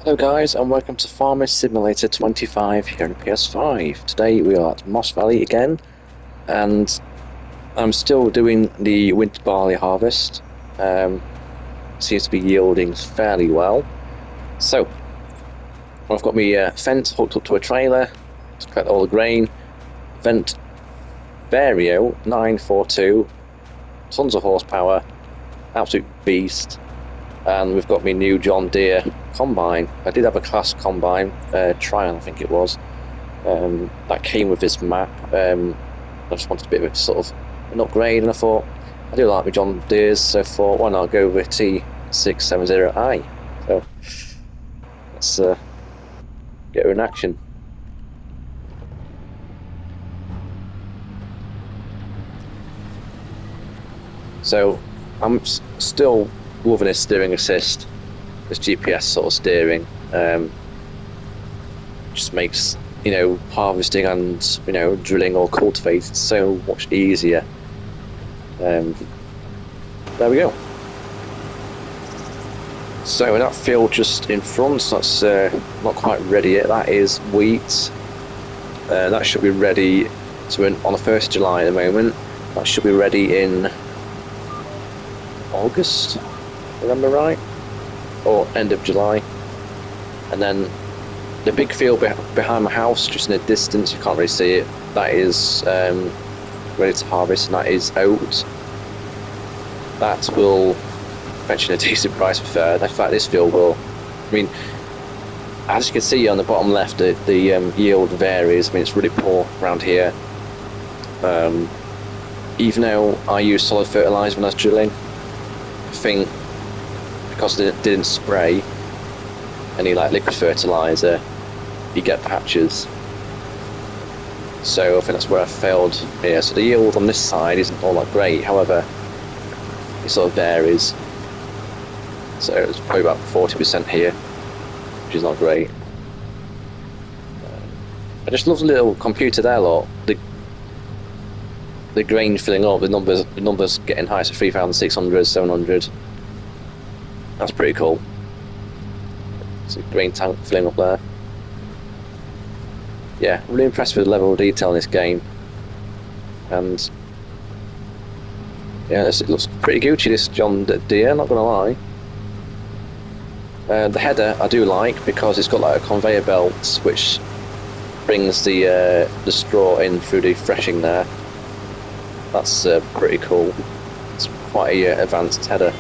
Hello guys and welcome to Farmer Simulator 25 here on PS5. Today we are at Moss Valley again and I'm still doing the winter barley harvest. Seems to be yielding fairly well. So I've got my fence hooked up to a trailer to collect all the grain. Vent Vario 942, tons of horsepower, absolute beast. And we've got my new John Deere combine. I did have a class combine trial, I think it was, that came with this map. I just wanted a bit of a sort of an upgrade, and I thought I do like my John Deere's, so I thought why not go with T670i. So let's get her in action. So I'm still loving this steering assist, this GPS sort of steering. Just makes, you know, harvesting and, you know, drilling or cultivating so much easier. There we go. So in that field just in front, that's not quite ready yet. That is wheat. That should be ready to on the 1st of July at the moment. That should be ready in August, remember right, or end of July. And then the big field behind my house, just in the distance, you can't really see it, that is ready to harvest, and that is oat. That will fetch a decent price for fair. In fact, this field will, I mean, as you can see on the bottom left, the yield varies. I mean, it's really poor around here. Even though I use solid fertiliser when I was drilling, I think because it didn't spray any like liquid fertiliser, you get patches. So I think that's where I failed here. So the yield on this side isn't all that great, however it sort of varies. So it's probably about 40% here, which is not great. I just love the little computer there, look. The grain filling up, the numbers getting high, so 3,600, 700. That's pretty cool. It's a grain tank filling up there. Yeah, really impressed with the level of detail in this game. And yeah, it looks pretty Gucci, this John Deere, not gonna lie. The header I do like because it's got like a conveyor belt which brings the straw in through the threshing there. That's pretty cool. It's quite a advanced header.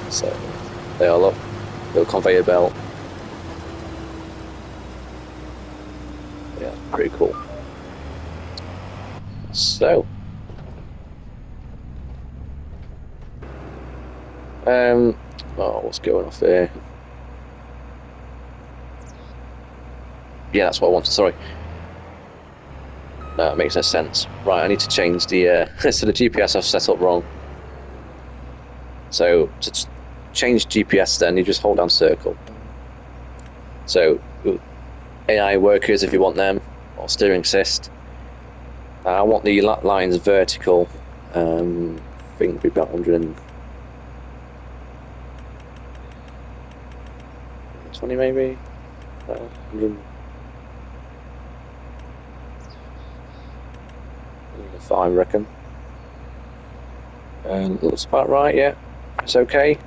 So there are, look, little conveyor belt. Yeah, pretty cool. So oh, what's going off here? Yeah, that's what I wanted, sorry. No, it makes no sense. Right, I need to change the so the GPS I've set up wrong. So to change GPS, then you just hold down circle. So AI workers, if you want them, or steering assist. I want the lines vertical. I think it'd be about 120 maybe. 105, I reckon. Looks about right, yeah. It's okay.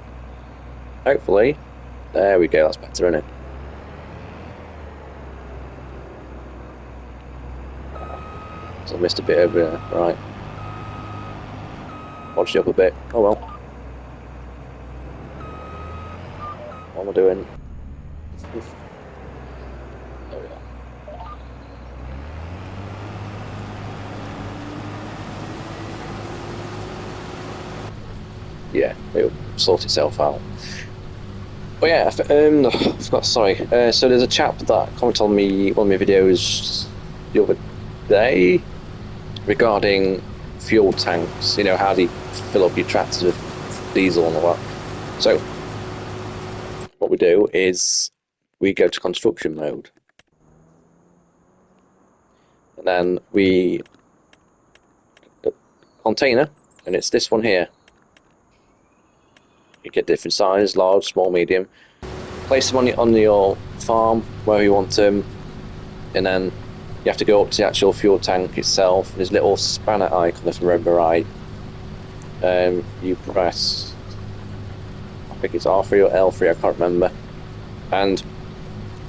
Hopefully. There we go, that's better, isn't it? So I missed a bit over there. Right. Watch it up a bit. Oh well. What am I doing? There we are. Yeah, it'll sort itself out. But yeah, I forgot, sorry. So there's a chap that commented on me, one of my videos the other day regarding fuel tanks, you know, how do you fill up your tractors with diesel and all that. So what we do is we go to construction mode, and then we container, and it's this one here. You get different sizes, large, small, medium. place them on your farm where you want them, and then you have to go up to the actual fuel tank itself. There's a little spanner icon, if I remember right. You press, I think it's R3 or L3, I can't remember, and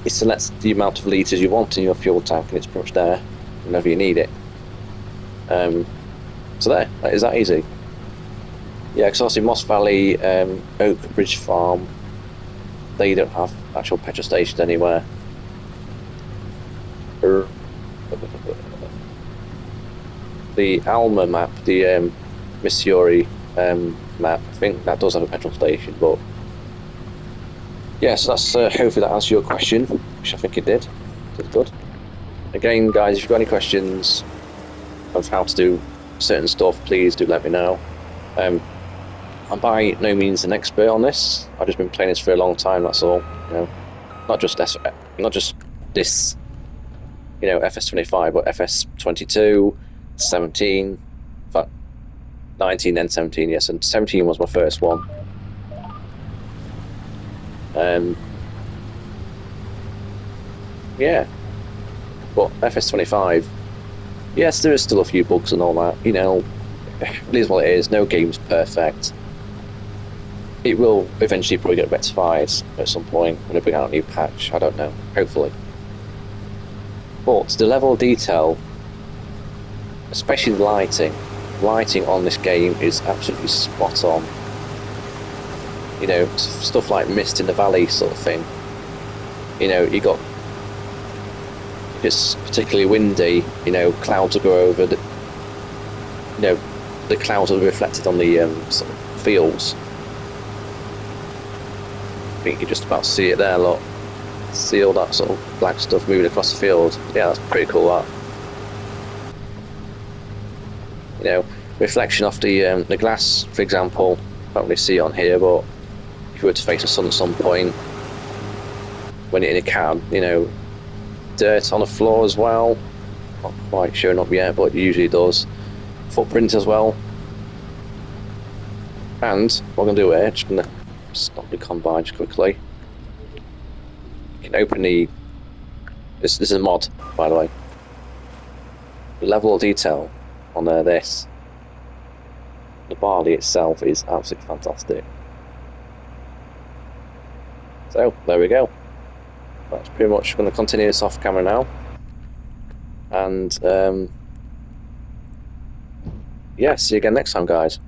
it selects the amount of litres you want in your fuel tank, and it's pretty much there whenever you need it. So there, that is that easy. Yeah, because obviously Moss Valley, Oak Bridge Farm, they don't have actual petrol stations anywhere. The Alma map, the Missouri map, I think that does have a petrol station, but yeah, so that's hopefully that answers your question, which I think it did. Did good. Again, guys, if you've got any questions of how to do certain stuff, please do let me know. I'm by no means an expert on this. I've just been playing this for a long time. That's all. You know, not just this, you know, FS25, but FS22, 17, in fact, 19, then 17. Yes, and 17 was my first one. Yeah, but FS25. Yes, there is still a few bugs and all that. You know, it is what it is. No game's perfect. It will eventually probably get rectified at some point when they bring out a new patch. I don't know. Hopefully. But the level of detail, especially the lighting on this game is absolutely spot on. You know, stuff like mist in the valley sort of thing. You know, you got, if it's particularly windy, you know, clouds will go over the, you know, the clouds will be reflected on the sort of fields. I think you can just about see it there, look. See all that sort of black stuff moving across the field. Yeah, that's pretty cool, that. You know, reflection off the glass, for example, can't really see it on here, but if you were to face the sun at some point, when you're in a cab, you know, dirt on the floor as well. Not quite showing up yet, but it usually does. Footprints as well. And what I'm going to do here, just going to stop the combine just quickly. You can open the... This is a mod, by the way. The level of detail on this. The Barley itself is absolutely fantastic. So, there we go. That's pretty much going to continue this off camera now. And, yeah, see you again next time, guys.